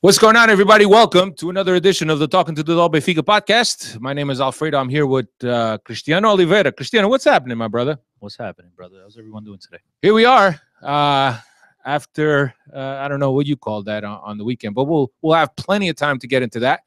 What's going on, everybody? Welcome to another edition of the Talking to the Benfica Podcast. My name is Alfredo. I'm here with Cristiano Oliveira. Cristiano, what's happening, my brother? What's happening, brother? How's everyone doing today? Here we are after, I don't know what you call that on the weekend, but we'll have plenty of time to get into that.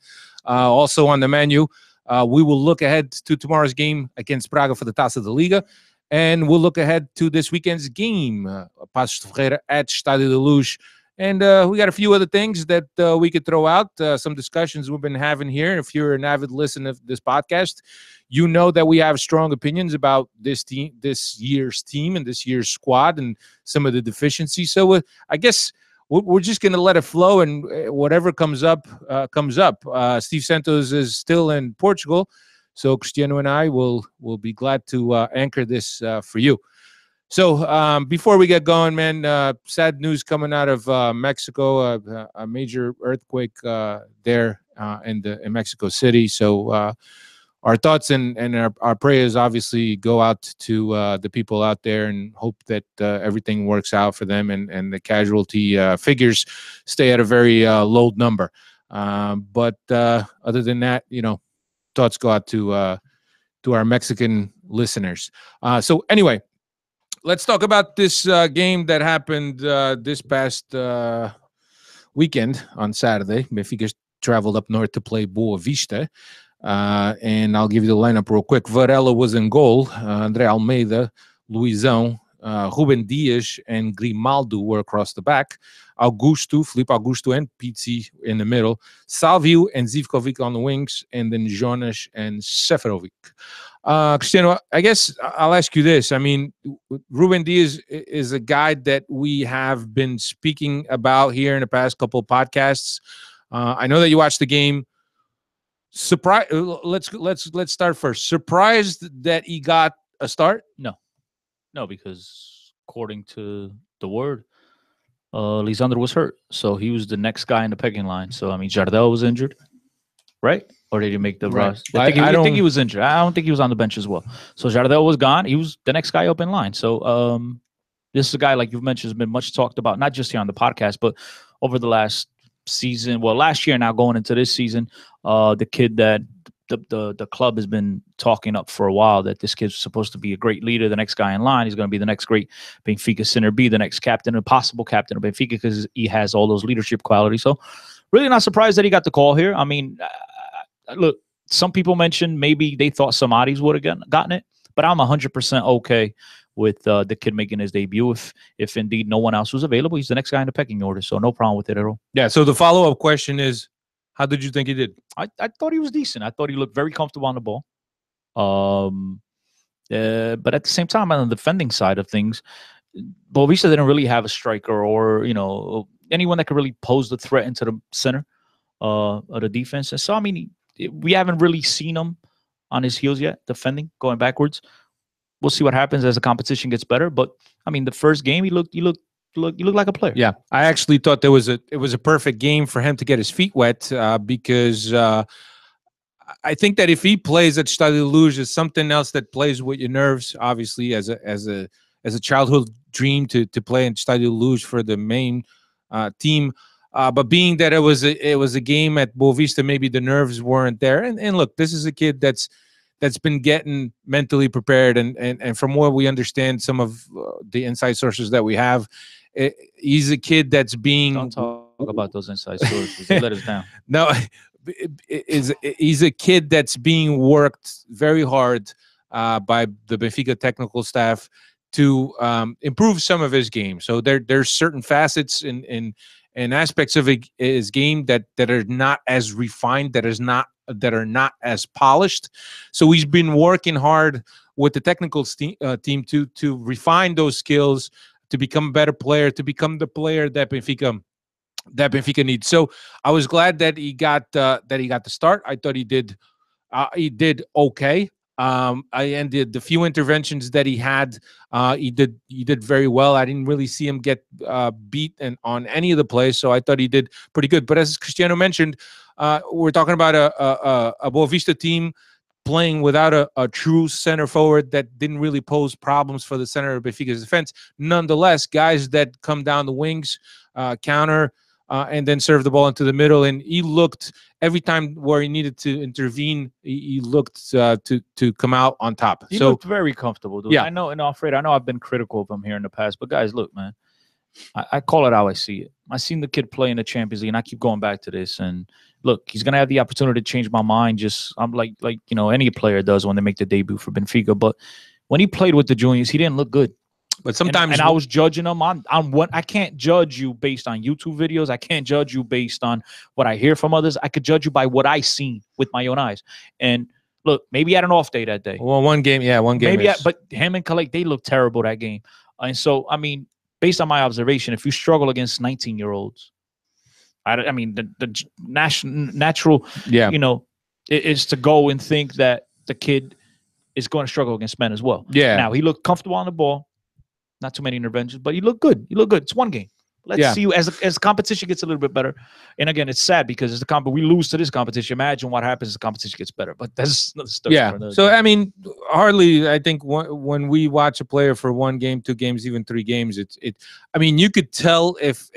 Also on the menu, we will look ahead to tomorrow's game against Braga for the Taça da Liga, and we'll look ahead to this weekend's game, Passos de Ferreira at Estádio da Luz. And we got a few other things that we could throw out, some discussions we've been having here. If you're an avid listener of this podcast, you know that we have strong opinions about this team, this year's team, and this year's squad, and some of the deficiencies. So I guess we're just going to let it flow, and whatever comes up, comes up. Steve Santos is still in Portugal, so Cristiano and I will be glad to anchor this for you. So before we get going, man, sad news coming out of Mexico, a major earthquake there in Mexico City. So our thoughts and our prayers obviously go out to the people out there, and hope that everything works out for them, and the casualty figures stay at a very low number. But other than that, thoughts go out to our Mexican listeners. So anyway, let's talk about this game that happened this past weekend on Saturday. Benfica traveled up north to play Boavista. And I'll give you the lineup real quick. Varela was in goal. André Almeida, Luizão, Ruben Dias, and Grimaldo were across the back. Felipe Augusto, and Pizzi in the middle. Salvio and Zivkovic on the wings. And then Jonas and Seferovic. Cristiano, I guess I'll ask you this. I mean, Ruben Dias is a guy that we have been speaking about here in the past couple of podcasts. I know that you watched the game. Surprise! Let's start first. Surprised that he got a start? No, because according to the word, Lisandro was hurt, so he was the next guy in the pecking line. So I mean, Jardel was injured, right? Or did he make the roster? I think he was injured. I don't think he was on the bench as well. So Jardel was gone. He was the next guy up in line. So this is a guy, like you've mentioned, has been much talked about, not just here on the podcast, but over the last season. Well, last year, now going into this season, the kid that the club has been talking up for a while, that this kid's supposed to be a great leader, the next guy in line. He's going to be the next great Benfica center, be the next captain, a possible captain of Benfica, because he has all those leadership qualities. So really not surprised that he got the call here. I mean, look, some people mentioned maybe they thought Samaris would have gotten it, but I'm 100% okay with the kid making his debut. If indeed no one else was available, he's the next guy in the pecking order, so no problem with it at all. Yeah, so the follow-up question is, how did you think he did? I thought he was decent. I thought he looked very comfortable on the ball. But at the same time, on the defending side of things, Boavista didn't really have a striker or, anyone that could really pose the threat into the center of the defense. And so, I mean, we haven't really seen him on his heels yet, defending, going backwards. We'll see what happens as the competition gets better. But I mean, the first game, he looked like a player. Yeah, I actually thought it was a perfect game for him to get his feet wet because I think that if he plays at Estádio da Luz, is something else that plays with your nerves. Obviously, as a childhood dream to play in Estádio da Luz for the main team. But being that it was a game at Boavista, maybe the nerves weren't there. And look, this is a kid that's been getting mentally prepared, and from what we understand, some of the inside sources that we have, he's a kid that's being. Don't talk about those inside sources. They let us down. No, he's a kid that's being worked very hard by the Benfica technical staff to improve some of his game. So there's certain facets in aspects of his game that are not as refined, that are not as polished. So he's been working hard with the technical team to refine those skills, to become a better player, to become the player that Benfica needs. So I was glad that he got the start. I thought he did okay. And the few interventions that he had, he did very well. I didn't really see him get beat on any of the plays, so I thought he did pretty good. But as Cristiano mentioned, we're talking about a Boavista team playing without a true center forward that didn't really pose problems for the center of Benfica's defense. Nonetheless, guys that come down the wings, counter, and then serve the ball into the middle. And he looked every time where he needed to intervene. He looked to come out on top. He looked very comfortable, dude. Yeah. I know, and Alfred, I know I've been critical of him here in the past, but guys, look, man, I call it how I see it. I seen the kid play in the Champions League, and I keep going back to this. And look, he's gonna have the opportunity to change my mind. I'm like any player does when they make the debut for Benfica. But when he played with the juniors, he didn't look good. But sometimes, and I was judging him on what I can't judge you based on YouTube videos. I can't judge you based on what I hear from others. I could judge you by what I seen with my own eyes. And look, maybe he had an off day that day. Well, one game. Maybe, but him and Kalek, they looked terrible that game. And so, I mean, based on my observation, if you struggle against 19-year-olds, I mean, the natural, is to go and think that the kid is going to struggle against men as well. Yeah. Now, he looked comfortable on the ball. Not too many interventions, but he looked good. It's one game. Let's see as competition gets a little bit better. And again, it's sad because we lose to this competition. Imagine what happens as the competition gets better. But that's another story. Yeah. So I mean, hardly. I think when we watch a player for 1 game, 2 games, even 3 games, I mean, you could tell if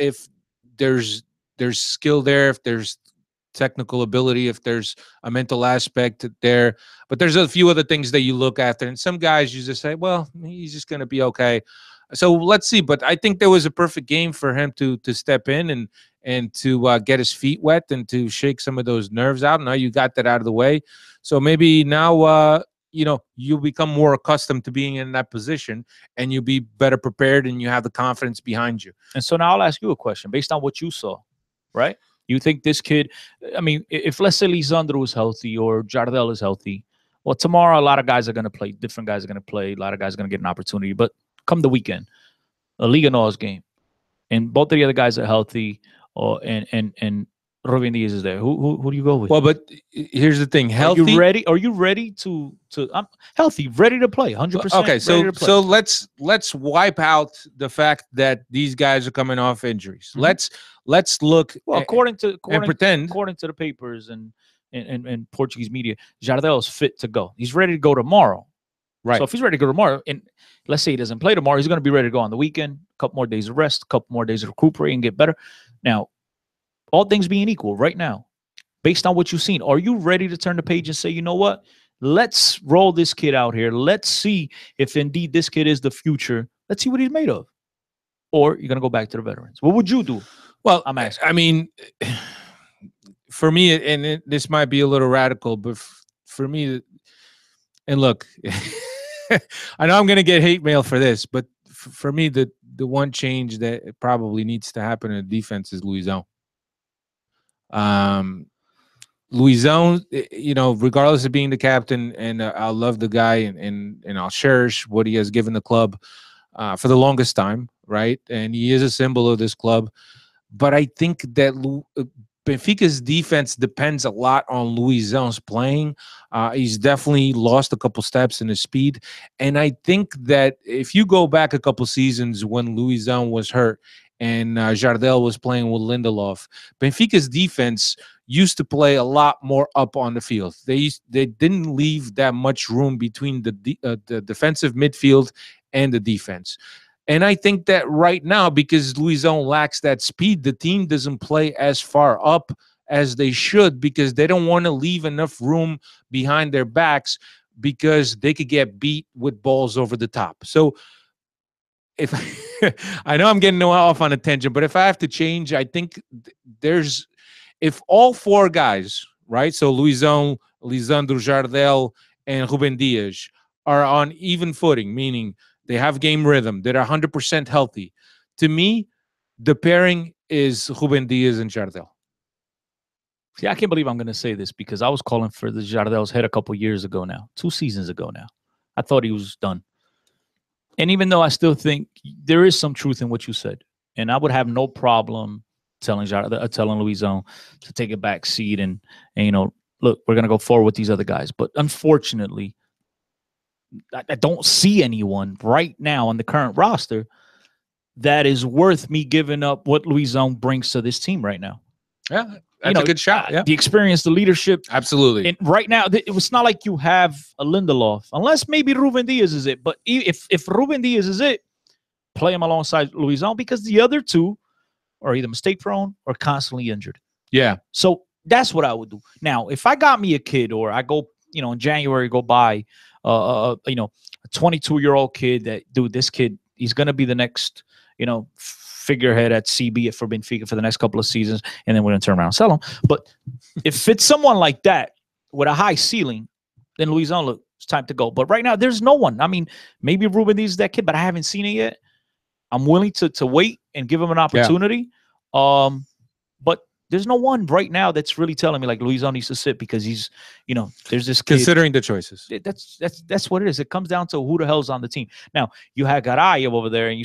there's skill there, if there's technical ability, if there's a mental aspect there. But there's a few other things that you look after, and some guys you just say, well, he's just going to be okay. So let's see. But I think there was a perfect game for him to step in and to get his feet wet and to shake some of those nerves out. Now you got that out of the way. So maybe now, you'll become more accustomed to being in that position and you'll be better prepared and you have the confidence behind you. And so now I'll ask you a question based on what you saw, right? You think this kid, I mean, if let's say Lisandro is healthy or Jardel is healthy, well, tomorrow a lot of guys are going to play. Different guys are going to play. A lot of guys are going to get an opportunity. But come the weekend, a Liga NOS game, and both of the other guys are healthy, and Ruben Dias is there. Who do you go with? Well, but here's the thing: healthy. Are you ready? Are you ready to? I'm healthy, ready to play, 100%. Okay, so let's wipe out the fact that these guys are coming off injuries. Mm-hmm. Let's look. Well, according to the papers and Portuguese media, Jardel is fit to go. He's ready to go tomorrow. Right. So if he's ready to go tomorrow, and let's say he doesn't play tomorrow, he's going to be ready to go on the weekend. A couple more days of rest, a couple more days of recuperate and get better. Now, all things being equal, right now, based on what you've seen, are you ready to turn the page and say, you know what? Let's roll this kid out here. Let's see if indeed this kid is the future. Let's see what he's made of. Or you're going to go back to the veterans. What would you do? Well, I'm asking. I mean, for me, and this might be a little radical, but for me, and look, I know I'm going to get hate mail for this, but for me, the one change that probably needs to happen in the defense is Luizão. Luizão, regardless of being the captain, and I love the guy, and I'll cherish what he has given the club for the longest time, right? And he is a symbol of this club. But I think that Benfica's defense depends a lot on Luizão's playing. He's definitely lost a couple steps in his speed. And I think that if you go back a couple seasons when Luizão was hurt and Jardel was playing with Lindelof, Benfica's defense used to play a lot more up on the field. They didn't leave that much room between the defensive midfield and the defense. And I think that right now, because Luizão lacks that speed, the team doesn't play as far up as they should because they don't want to leave enough room behind their backs because they could get beat with balls over the top. So if I know I'm getting off on a tangent, but if I have to change, I think if all 4 guys, right? So Luizão, Lisandro, Jardel, and Ruben Dias are on even footing, meaning they have game rhythm, they're 100% healthy. To me, the pairing is Ruben Dias and Jardel. See, I can't believe I'm going to say this because I was calling for the Jardel's head a couple years ago now, 2 seasons ago now. I thought he was done. And even though I still think there is some truth in what you said, and I would have no problem telling Luizão to take a back seat and look, we're going to go forward with these other guys. But unfortunately, I don't see anyone right now on the current roster that is worth me giving up what Luizão brings to this team right now. Yeah, that's a good shot. Yeah. The experience, the leadership. Absolutely. And right now, it was not like you have a Lindelof, unless maybe Ruben Dias is it. But if Ruben Dias is it, play him alongside Luizão because the other 2 are either mistake prone or constantly injured. Yeah. So that's what I would do. Now, if I got me a kid, or I go, in January, go buy, a 22-year-old kid that, dude, this kid, he's going to be the next, figurehead at CB for Benfica for the next couple of seasons, and then we're going to turn around and sell him. But if it's someone like that with a high ceiling, then Luisão, look, it's time to go. But right now, there's no one. I mean, maybe Ruben Dias is that kid, but I haven't seen it yet. I'm willing to wait and give him an opportunity. Yeah. But there's no one right now that's really telling me like Luisão needs to sit, because he's, there's this kid. Considering the choices. That's what it is. It comes down to who the hell's on the team. Now, you have Garay over there, and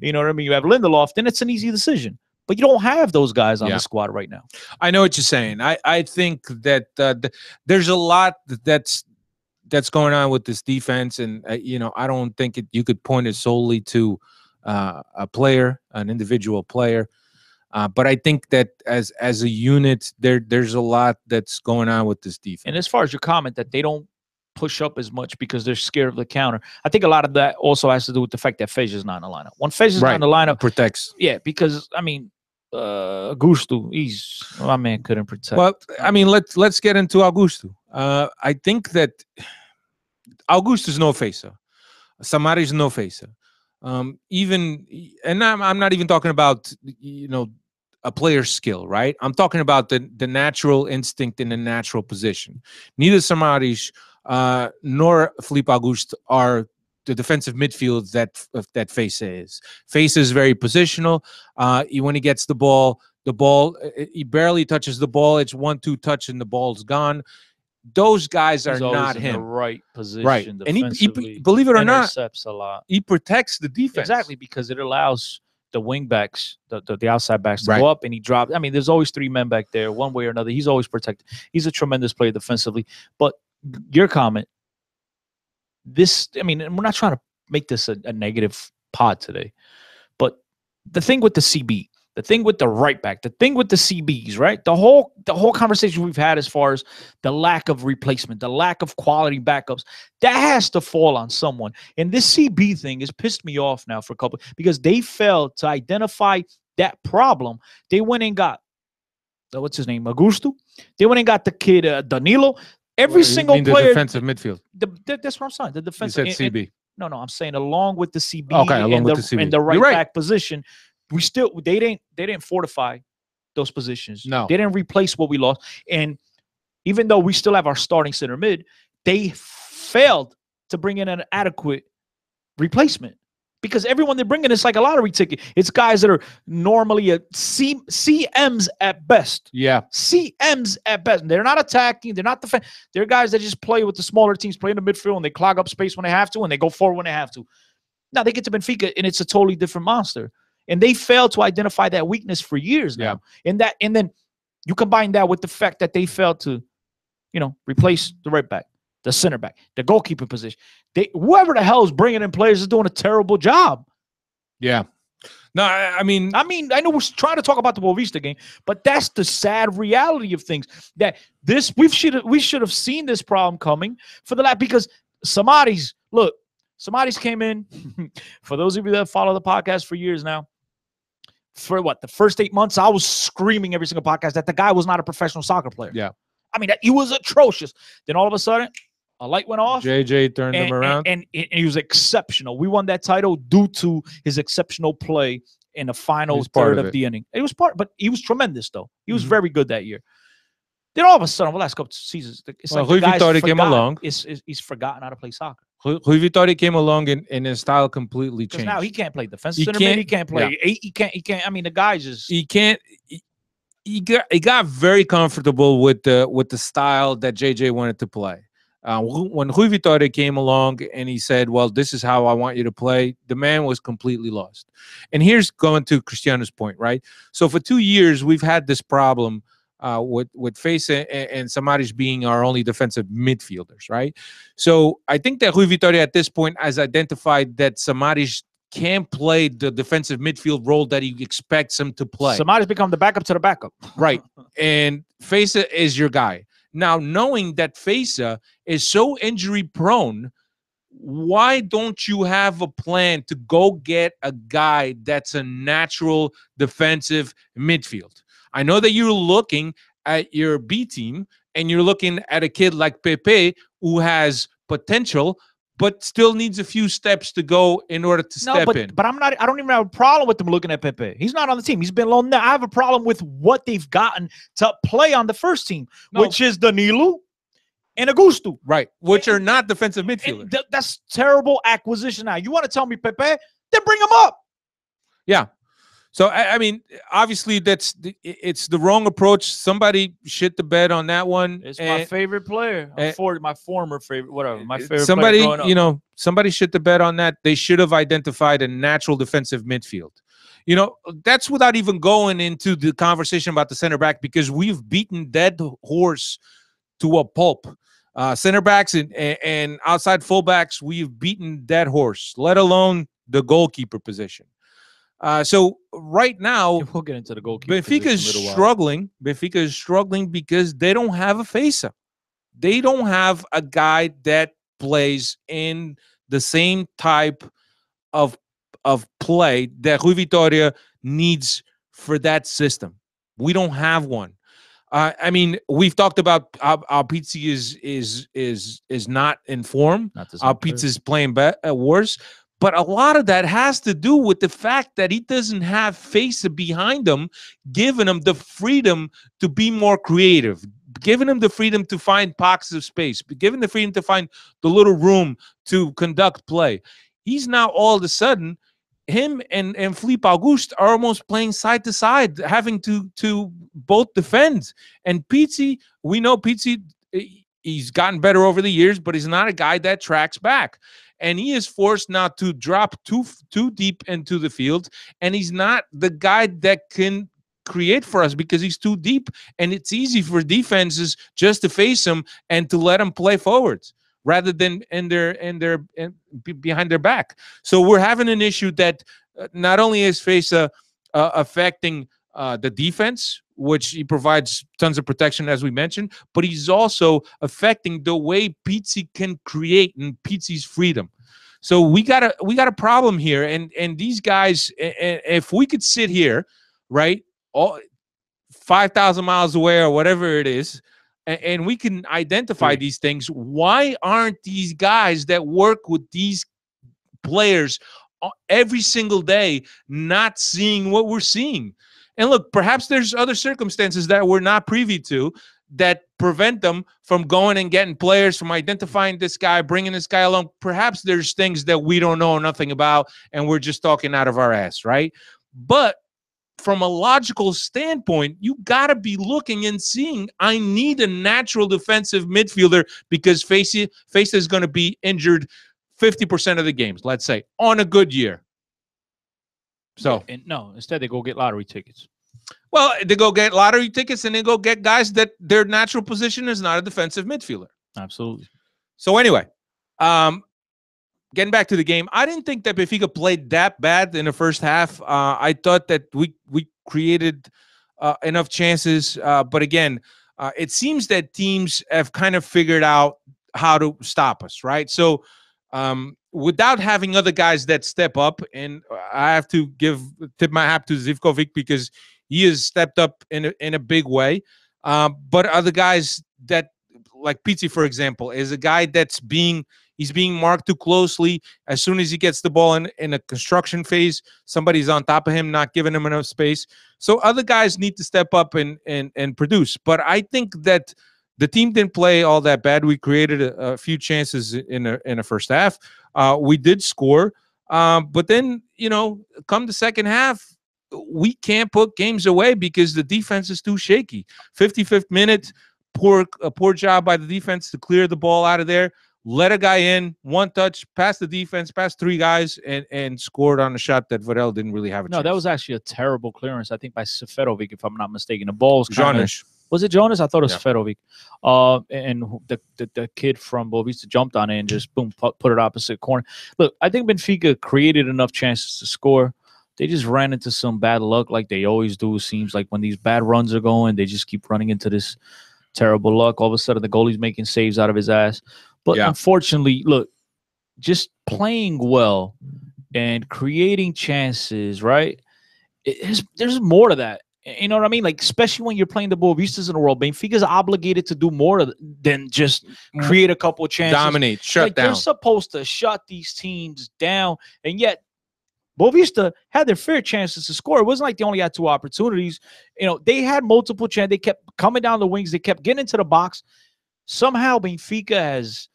you know what I mean? You have Lindelof, then it's an easy decision. But you don't have those guys on the squad right now. I know what you're saying. I think that there's a lot that's going on with this defense, and I don't think you could point it solely to a player, an individual player. But I think that as a unit, there's a lot that's going on with this defense. And as far as your comment that they don't push up as much because they're scared of the counter, I think a lot of that also has to do with the fact that Fejsa is not in the lineup. When Fejsa is not in the lineup, protects. Yeah, because I mean, Augusto, my man couldn't protect. Well, I mean, let's get into Augusto. I think that Augusto is no Fejsa. Samaris is no Fejsa. And I'm not even talking about a player's skill, right? I'm talking about the natural instinct in the natural position. Neither Samaris nor Felipe Augusto are the defensive midfield that Fejsa is. Fejsa is very positional. When he gets the ball, he barely touches the ball. It's 1-2 touch and the ball's gone. Those guys are not him. In the right position, right? And he believe it or not, intercepts a lot. He protects the defense exactly, because it allows the wing backs, the outside backs, to go up, and he drops. I mean, there's always 3 men back there, one way or another. He's always protected. He's a tremendous player defensively. But your comment, we're not trying to make this a negative pod today, but the thing with the CB, the thing with the right back, the thing with the CBs, right? The whole conversation we've had as far as the lack of replacement, the lack of quality backups, that has to fall on someone. And this CB thing has pissed me off now for a couple, because they failed to identify that problem. They went and got, what's his name, Augusto. They went and got the kid Danilo. Every single player. The defensive midfield. That's what I'm saying. The defensive. You said CB. No, I'm saying along with the CB. Okay, along with the CB. And the right back position. They didn't fortify those positions. No, they didn't replace what we lost. And even though we still have our starting center mid, they failed to bring in an adequate replacement, because everyone they're bringing is like a lottery ticket. It's guys that are normally CMs at best. Yeah, CMs at best. They're not attacking. They're not defending. They're guys that just play with the smaller teams, play in the midfield, and they clog up space when they have to, and they go forward when they have to. Now they get to Benfica, and it's a totally different monster. And they failed to identify that weakness for years now. Yeah. And then you combine that with the fact that they failed to, replace the right back, the center back, the goalkeeper position. Whoever the hell is bringing in players is doing a terrible job. Yeah. No, I mean, I know we're trying to talk about the Boavista game, but that's the sad reality of things. That we should have seen this problem coming for the last, because Samaris came in. For those of you that follow the podcast for years now, for the first 8 months, I was screaming every single podcast that the guy was not a professional soccer player. Yeah. I mean, he was atrocious. Then all of a sudden, a light went off. JJ turned him around. And he was exceptional. We won that title due to his exceptional play in the final third of the inning. It was but he was tremendous, though. He was very good that year. Then all of a sudden, the last couple of seasons, it's like Rui Vitória came along. He's forgotten how to play soccer. Rui Vitória came along and his style completely changed. Now he can't play defensive center mid. He can't play. Yeah. He can't. I mean, the guy's just. He can't. He got very comfortable with the style that JJ wanted to play. When Rui Vitória came along and he said, "Well, this is how I want you to play," the man was completely lost. And here's going to Cristiano's point, right? So for 2 years we've had this problem. With Fejsa and Samaris being our only defensive midfielders, right? So I think that Rui Vitória at this point has identified that Samaris can't play the defensive midfield role that he expects him to play. Samaris become the backup to the backup. Right. And Fejsa is your guy. Now, knowing that Fejsa is so injury prone, why don't you have a plan to go get a guy that's a natural defensive midfield? I know that you're looking at your B team and you're looking at a kid like Pepe who has potential, but still needs a few steps to go in order to step in. But I don't even have a problem with them looking at Pepe. He's not on the team. He's been loaned there. I have a problem with what they've gotten to play on the first team, which is Danilo and Augusto. Right, which are not defensive midfielders. That's terrible acquisition now. You want to tell me Pepe? Then bring him up. Yeah. So, I mean, obviously, it's the wrong approach. Somebody shit the bed on that one. It's my favorite player. My former favorite, whatever. My favorite somebody, player growing up. Somebody shit the bed on that. They should have identified a natural defensive midfield. That's without even going into the conversation about the center back, because we've beaten dead horse to a pulp. Center backs and outside fullbacks, we've beaten dead horse, let alone the goalkeeper position. So right now, we'll get into the goalkeeper. Benfica is struggling. Benfica is struggling because they don't have a Fejsa. They don't have a guy that plays in the same type of play that Rui Vitória needs for that system. We don't have one. I mean, we've talked about our Pizzi is not in form. Our Pizzi is playing worse. But a lot of that has to do with the fact that he doesn't have Fejsa behind him, giving him the freedom to be more creative, giving him the freedom to find pockets of space, giving the freedom to find the little room to conduct play. He's now all of a sudden, him and Felipe Augusto are almost playing side to side, having to both defend. And Pizzi, we know Pizzi, he's gotten better over the years, but he's not a guy that tracks back. And he is forced now to drop too deep into the field. And he's not the guy that can create for us because he's too deep. And it's easy for defenses just to face him and to let him play forwards rather than behind their back. So we're having an issue that not only is Fejsa affecting the defense, which he provides tons of protection, as we mentioned, but he's also affecting the way Pizzi can create and Pizzi's freedom. So we got a problem here, and these guys, if we could sit here, right, 5,000 miles away or whatever it is, and we can identify these things, why aren't these guys that work with these players every single day not seeing what we're seeing? And look, perhaps there's other circumstances that we're not privy to that prevent them from going and getting players, from identifying this guy, bringing this guy along. Perhaps there's things that we don't know nothing about, and we're just talking out of our ass, right? But from a logical standpoint, you got to be looking and seeing, I need a natural defensive midfielder because Fejsa is going to be injured 50% of the games, let's say, on a good year. So instead they go get lottery tickets. Well, they go get lottery tickets and they go get guys that their natural position is not a defensive midfielder. Absolutely. So anyway, getting back to the game, I didn't think that Benfica played that bad in the first half. I thought that we created enough chances, but again, it seems that teams have kind of figured out how to stop us, right? So without having other guys that step up, and I have to tip my hat to Zivkovic because he has stepped up in a big way. But other guys that, like Pizzi, for example, is a guy that's being marked too closely. As soon as he gets the ball in a construction phase, somebody's on top of him, not giving him enough space. So other guys need to step up and produce. But I think that the team didn't play all that bad. We created a few chances in the first half. We did score. But then, come the second half, we can't put games away because the defense is too shaky. 55th minute, a poor job by the defense to clear the ball out of there. Let a guy in, one touch, past the defense, past three guys, and scored on a shot that Varela didn't really have a chance. No, that was actually a terrible clearance, I think, by Seferovic, if I'm not mistaken. The ball was Jonas. Was it Jonas? I thought it was Seferovic. And the kid from Boavista jumped on it and just, boom, put it opposite corner. Look, I think Benfica created enough chances to score. They just ran into some bad luck like they always do. It seems like when these bad runs are going, they just keep running into this terrible luck. All of a sudden, the goalie's making saves out of his ass. But unfortunately, look, just playing well and creating chances, right? There's more to that. You know what I mean? Like, especially when you're playing the Boavistas in the world, Benfica's obligated to do more than just create a couple of chances. Dominate, shut down. They're supposed to shut these teams down, and yet Boavista had their fair chances to score. It wasn't like they only had 2 opportunities. You know, they had multiple chances. They kept coming down the wings. They kept getting into the box. Somehow Benfica has,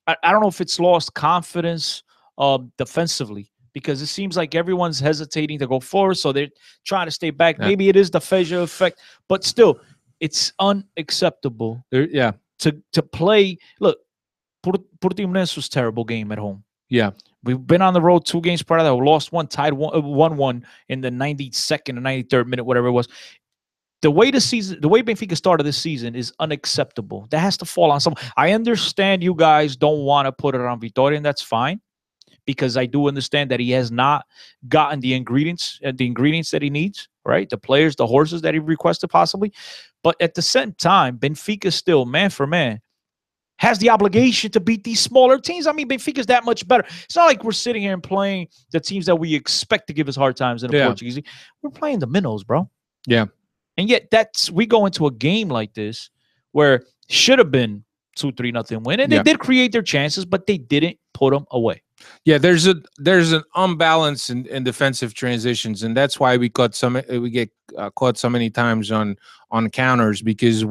I don't know if it's lost confidence defensively, because it seems like everyone's hesitating to go forward, so they're trying to stay back. Yeah. Maybe it is the Fejsa effect, but still, it's unacceptable. To play. Look, Portimonense was a terrible game at home. Yeah. We've been on the road 2 games prior to that. We lost 1, tied 1-1 in the 92nd or 93rd minute, whatever it was. The way Benfica started this season is unacceptable. That has to fall on someone. I understand you guys don't want to put it on Vitória, and that's fine, because I do understand that he has not gotten the ingredients that he needs, right? The players, the horses that he requested possibly. But at the same time, Benfica still, man for man, has the obligation to beat these smaller teams. I mean, Benfica's that much better. It's not like we're sitting here and playing the teams that we expect to give us hard times in the Portuguese league. We're playing the minnows, bro. Yeah. And yet we go into a game like this where should have been 2-3-0 win. And they did create their chances, but they didn't put them away. Yeah, there's an unbalance in defensive transitions, and that's why we get caught so many times on counters, because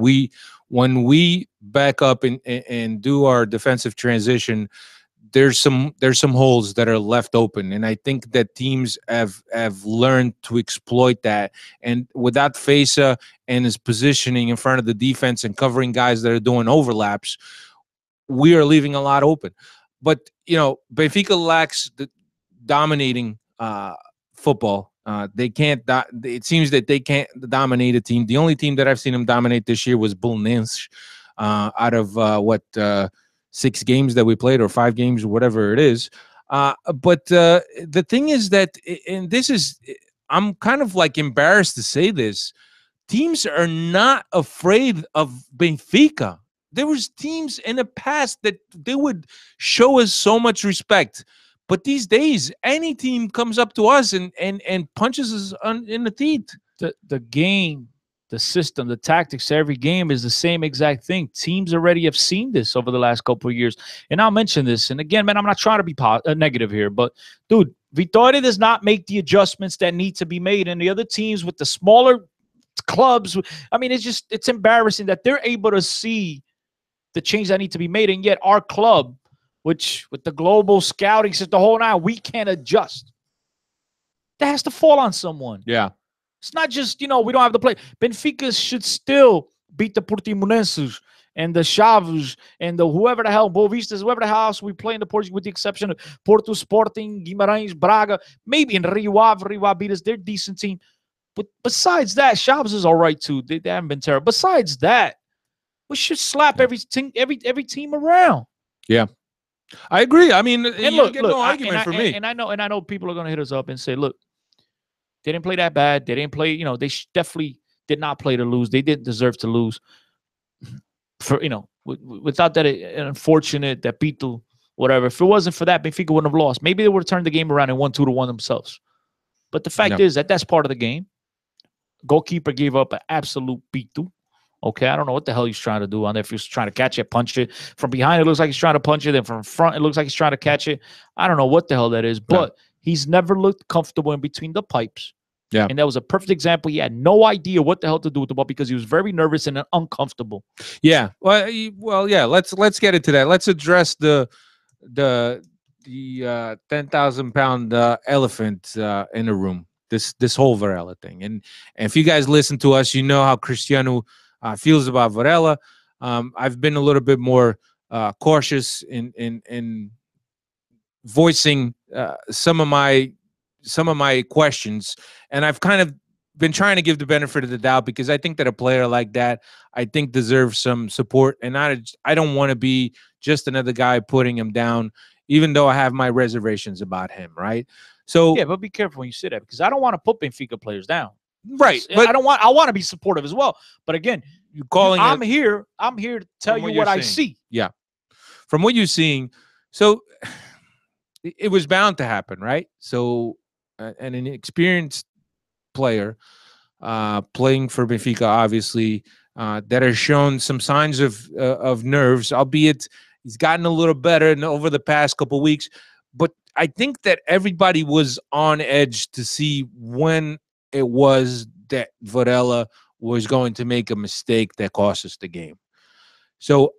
when we back up and do our defensive transition, there's some holes that are left open, and I think that teams have learned to exploit that. And without Fejsa and his positioning in front of the defense and covering guys that are doing overlaps, we are leaving a lot open. But Benfica lacks the dominating football. They can't. It seems that they can't dominate a team. The only team that I've seen them dominate this year was Belenenses, out of 6 games that we played, or 5 games, or whatever it is. But the thing is that, and this is, I'm kind of like embarrassed to say this, teams are not afraid of Benfica. There was teams in the past that they would show us so much respect, but these days any team comes up to us and punches us in the teeth. The game, the system, the tactics, every game is the same exact thing. Teams already have seen this over the last couple of years, and I'll mention this. And again, man, I'm not trying to be negative here, but dude, Vitória does not make the adjustments that need to be made, and the other teams with the smaller clubs, I mean, it's embarrassing that they're able to see the change that need to be made, and yet our club, which with the global scouting since the whole 9, we can't adjust. That has to fall on someone. Yeah. It's not just, we don't have the play. Benfica should still beat the Portimonenses and the Chaves and the whoever the hell, Boavistas, whoever the hell else we play in the Portuguese, with the exception of Porto, Sporting, Guimarães, Braga, maybe in Rio Ave beat us. They're a decent team. But besides that, Chaves is all right too. They haven't been terrible. Besides that, we should slap every team around. Yeah, I agree. I mean, and look, no argument for me. And I know people are going to hit us up and say, look, they didn't play that bad. They didn't play. They definitely did not play to lose. They didn't deserve to lose. For without that unfortunate that Pito, whatever. If it wasn't for that, Benfica wouldn't have lost. Maybe they would have turned the game around and won 2-1 themselves. But the fact is that's part of the game. Goalkeeper gave up an absolute Pito. Okay, I don't know what the hell he's trying to do on there. If he's trying to catch it, punch it. From behind, it looks like he's trying to punch it. Then from front, it looks like he's trying to catch it. I don't know what the hell that is. But he's never looked comfortable in between the pipes. Yeah. And that was a perfect example. He had no idea what the hell to do with the ball because he was very nervous and uncomfortable. Yeah. Well, yeah. Let's get into that. Let's address the 10,000-pound elephant in the room. This whole Varela thing. And if you guys listen to us, you know how Cristiano feels about Varela. I've been a little bit more cautious in voicing some of my questions, and I've kind of been trying to give the benefit of the doubt because I think that a player like that, I think, deserves some support, and I don't want to be just another guy putting him down, even though I have my reservations about him, right? So yeah, but be careful when you say that because I don't want to put Benfica players down. Right, but I want to be supportive as well. But again, I'm here to tell you what I see. Yeah, from what you're seeing. So it was bound to happen, right? So, and an experienced player playing for Benfica, obviously, that has shown some signs of nerves, albeit he's gotten a little better over the past couple weeks. But I think that everybody was on edge to see when it was that Varela was going to make a mistake that cost us the game. So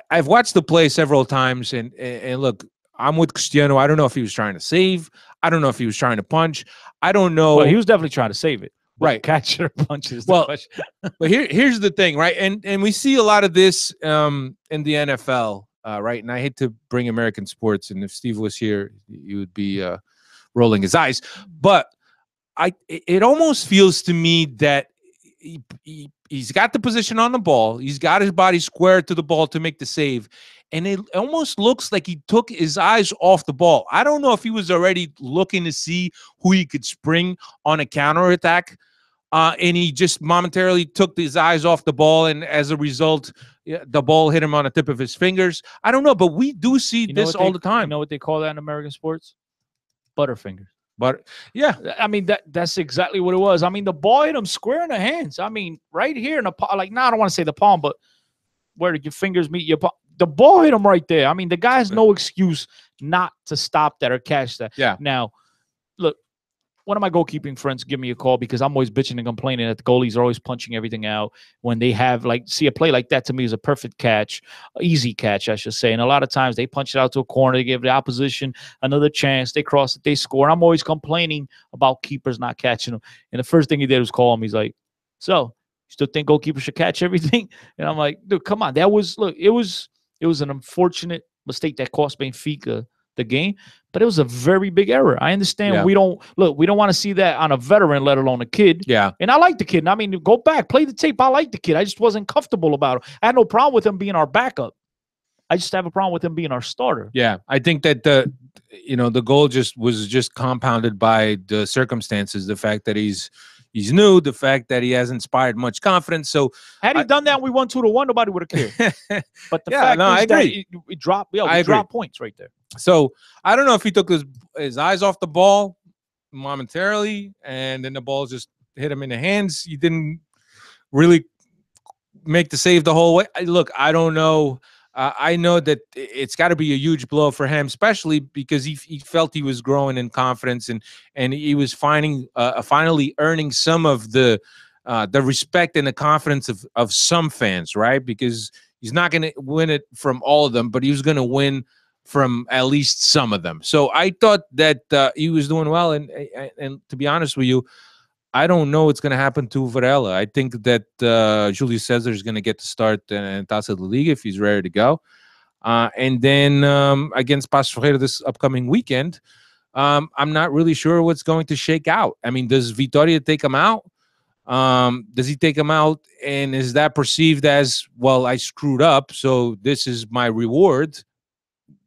I've watched the play several times, and look, I'm with Cristiano. I don't know if he was trying to save. I don't know if he was trying to punch. I don't know. Well, he was definitely trying to save it. Right. Catch or punch is the question. But here's the thing, right? And we see a lot of this in the NFL, right? And I hate to bring American sports, and if Steve was here, he would be rolling his eyes. But it almost feels to me that he's got the position on the ball. He's got his body square to the ball to make the save. And it almost looks like he took his eyes off the ball. I don't know if he was already looking to see who he could spring on a counterattack. And he just momentarily took his eyes off the ball. And as a result, the ball hit him on the tip of his fingers. I don't know, but we do see this all the time. You know what they call that in American sports? Butterfingers. But yeah, I mean, that's exactly what it was. I mean, the ball hit him square in the hands. I mean, right here in the palm, like, I don't want to say the palm, but where your fingers meet your palm. The ball hit him right there. I mean, the guy has no excuse not to stop that or catch that. Yeah. Now, look, one of my goalkeeping friends give me a call because I'm always bitching and complaining that the goalies are always punching everything out when they have, like, see, a play like that to me is a perfect catch, easy catch, I should say. And a lot of times they punch it out to a corner, they give the opposition another chance, they cross it, they score. And I'm always complaining about keepers not catching them. And the first thing he did was call him. He's like, so, you still think goalkeepers should catch everything? And I'm like, dude, come on. That was, look, it was an unfortunate mistake that cost Benfica the game, but it was a very big error. I understand we don't want to see that on a veteran, let alone a kid. Yeah. And I like the kid. I mean, go back, play the tape. I like the kid. I just wasn't comfortable about it. I had no problem with him being our backup. I just have a problem with him being our starter. Yeah. I think that the goal was just compounded by the circumstances, the fact that he's new, the fact that he hasn't inspired much confidence. So had he done that and we won 2-1, nobody would have cared. But the fact is I agree. that we dropped points right there. So I don't know if he took his eyes off the ball momentarily and then the ball just hit him in the hands. He didn't really make the save the whole way. Look, I don't know. I know that it's got to be a huge blow for him, especially because he felt he was growing in confidence and he was finally earning some of the respect and the confidence of some fans, right? Because he's not going to win it from all of them, but he was going to win from at least some of them. So I thought that he was doing well, and to be honest with you, I don't know what's going to happen to Varela. I think that Julius Cesar is going to get to start in Taça da Liga if he's ready to go. And then against Paços Ferreira this upcoming weekend, I'm not really sure what's going to shake out. I mean, does Vitória take him out? Does he take him out? And is that perceived as, well, I screwed up, so this is my reward,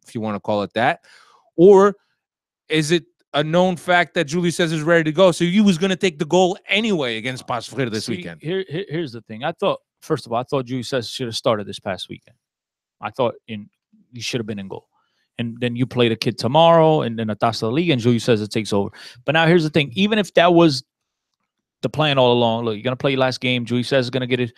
if you want to call it that? Or is it a known fact that Julius Cesar is ready to go, so he was going to take the goal anyway against Paços Ferreira this weekend? Here's the thing. First of all, I thought Julius Cesar should have started this past weekend. I thought he should have been in goal. And then you play the kid tomorrow, and then a Taça da Liga, and Julius Cesar takes over. But now here's the thing. Even if that was the plan all along, look, you're going to play your last game. Julius Cesar is going to get it,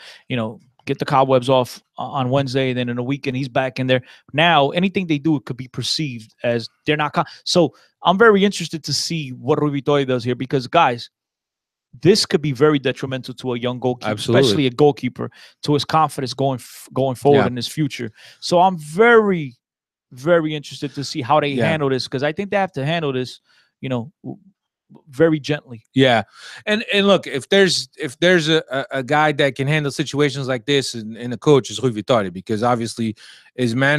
get the cobwebs off on Wednesday. Then in a weekend, he's back in there. Now, anything they do, it could be perceived as they're not. So I'm very interested to see what Rui Vitória does here because, guys, this could be very detrimental to a young goalkeeper, especially a goalkeeper, to his confidence going forward in his future. So I'm very, very interested to see how they handle this because I think they have to handle this, very gently. Yeah. And look, if there's a guy that can handle situations like this and a coach is Rui Vitória, because obviously his man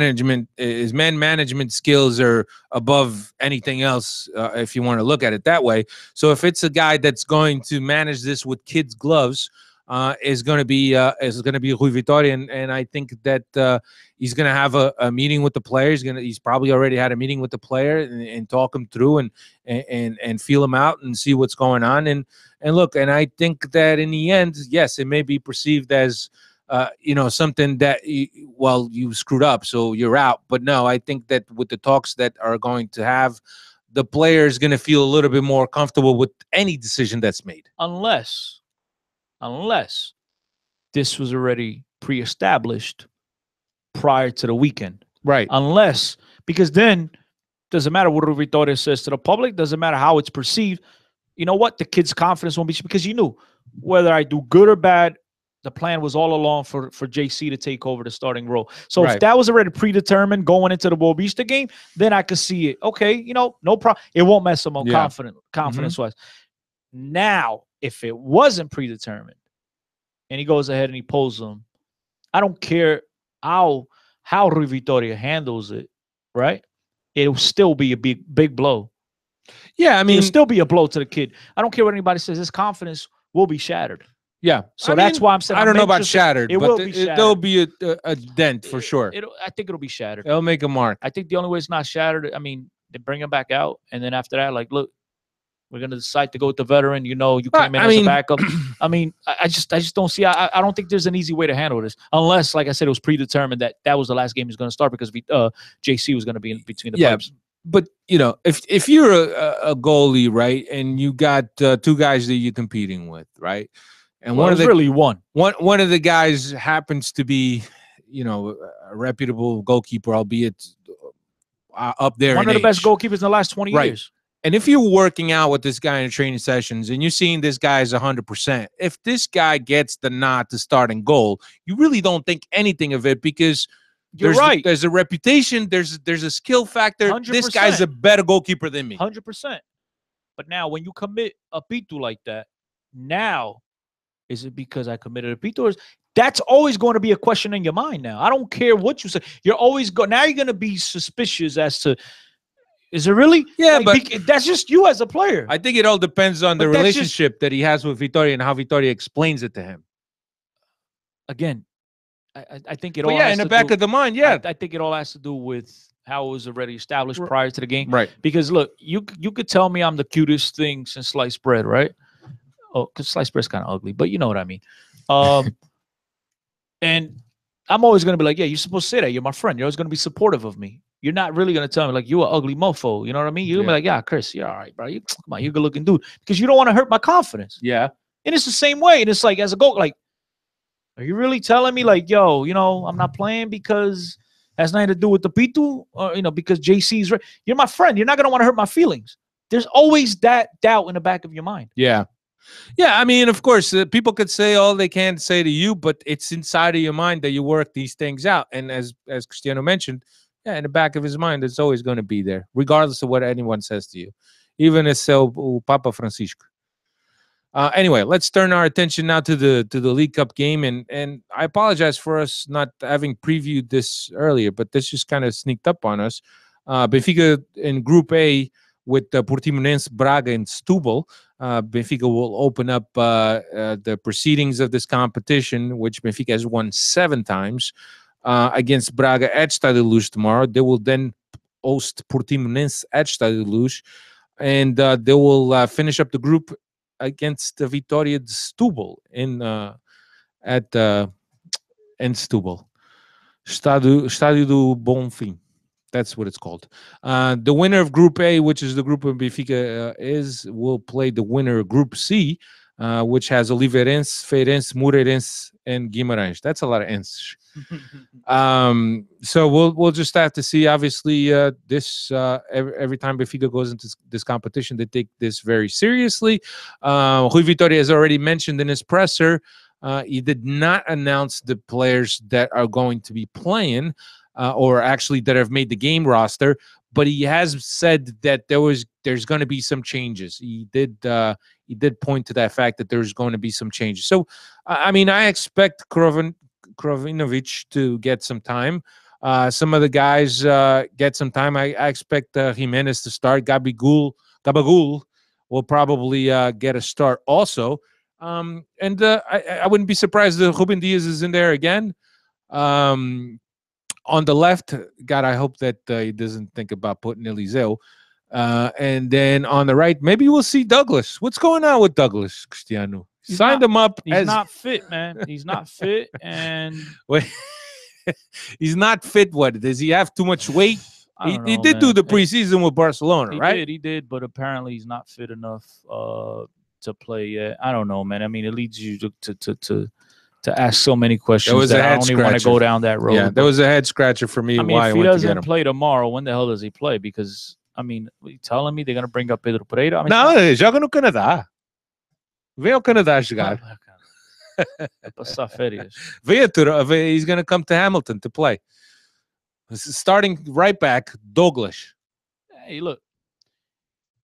management skills are above anything else, if you want to look at it that way. So if it's a guy that's going to manage this with kids' gloves, is going to be Rui Vitória, and I think that he's going to have a meeting with the player. He's probably already had a meeting with the player and talk him through and feel him out and see what's going on. And look, and I think that in the end, yes, it may be perceived as something that you screwed up, so you're out. But no, I think that with the talks that are going to have, the player is going to feel a little bit more comfortable with any decision that's made. Unless this was already pre-established prior to the weekend. Right. Because then doesn't matter what Ruben says to the public, doesn't matter how it's perceived. You know what? The kid's confidence won't be, because you knew whether I do good or bad, the plan was all along for JC to take over the starting role. So if that was already predetermined going into the Boavista game, then I could see it. Okay, no problem. It won't mess him up confidence-wise. Now, if it wasn't predetermined and he goes ahead and he pulls them, I don't care how Rui Vitoria handles it, right? It'll still be a big blow. Yeah, I mean, it'll still be a blow to the kid. I don't care what anybody says. His confidence will be shattered. Yeah. So that's why I'm saying I don't know about shattered, it but will be shattered. There'll be a dent for sure. I think it'll be shattered. It'll make a mark. I think the only way it's not shattered, I mean, they bring him back out, and then after that, like, look, we're gonna decide to go with the veteran. You came in as a backup. I mean, I just don't see. I don't think there's an easy way to handle this, unless, like I said, it was predetermined that was the last game he was going to start because JC was going to be in between the pipes. But if you're a goalie, right, and you got two guys that you're competing with, right, and one of the guys happens to be, a reputable goalkeeper, albeit up there, one of the best goalkeepers in the last 20 years. And if you're working out with this guy in training sessions and you're seeing this guy is 100%, if this guy gets the nod to start in goal, you really don't think anything of it because there's a reputation, there's a skill factor. 100%. This guy's a better goalkeeper than me. 100%. But now when you commit a pitu like that, now is it because I committed a pitu? That's always going to be a question in your mind now. I don't care what you say. You're always now you're going to be suspicious as to, is it really? Yeah, but that's just you as a player. I think it all depends on the relationship that he has with Vitoria and how Vitoria explains it to him. Again, I think it all. Yeah, in the back of the mind, yeah. I think it all has to do with how it was already established prior to the game, right? Because look, you could tell me I'm the cutest thing since sliced bread, right? Oh, because sliced bread's kind of ugly, but you know what I mean. And I'm always going to be like, yeah, you're supposed to say that. You're my friend. You're always going to be supportive of me. You're not really going to tell me, like, you're an ugly mofo. You know what I mean? You're going to be like, yeah, Chris, you're all right, bro. Come on, you're a good-looking dude. Because you don't want to hurt my confidence. Yeah. And it's the same way. And it's like, as a goal, like, are you really telling me, like, yo, I'm not playing because it has nothing to do with the pitu? Or, because JC's right. You're my friend. You're not going to want to hurt my feelings. There's always that doubt in the back of your mind. Yeah. Yeah, I mean, of course, people could say all they can say to you, but it's inside of your mind that you work these things out. And as Cristiano mentioned, in the back of his mind, it's always going to be there, regardless of what anyone says to you, even as Papa Francisco. Anyway, let's turn our attention now to the League Cup game, and I apologize for us not having previewed this earlier, but this just kind of sneaked up on us. Benfica in Group A with Portimonense, Braga, and Setúbal. Benfica will open up the proceedings of this competition, which Benfica has won 7 times. Against Braga at Estádio da Luz tomorrow. They will then host Portimonense at Estádio da Luz, and they will finish up the group against the Vitória de Setúbal in Setúbal. Estádio do Bonfim. That's what it's called. The winner of Group A, which is the group of Benfica will play the winner of Group C, which has Oliveirense, Feirense, Moreirense, and Guimarães. That's a lot of N's. So we'll just have to see. Obviously, this every time Benfica goes into this competition, they take this very seriously. Rui Vitoria has already mentioned in his presser, he did not announce the players that are going to be playing, or actually that have made the game roster. But he has said that there's going to be some changes. He did point to that fact that there's going to be some changes. So, I mean, I expect Krovinovic to get some time. Some of the guys get some time. I expect Jimenez to start. Gabagul will probably get a start also. And I wouldn't be surprised if Ruben Dias is in there again. On the left, God, I hope that he doesn't think about putting Eliseu. And then on the right, maybe we'll see Douglas. What's going on with Douglas, Cristiano? Signed him up. He's not fit, man. He's not fit, and Wait, he's not fit. What does he have? Too much weight? He did do the preseason with Barcelona, right? He did, but apparently he's not fit enough to play yet. I don't know, man. I mean, it leads you to ask so many questions that I don't even want to go down that road. Yeah, that was a head scratcher for me. I mean, if he doesn't play tomorrow, when the hell does he play? Because I mean, are you telling me they're gonna bring up Pedro Pereira? I mean, não, ele joga no Canadá. Vem ao Canadá jogar. Passar férias. He's gonna come to Hamilton to play. Starting right back, Douglas. Hey, look,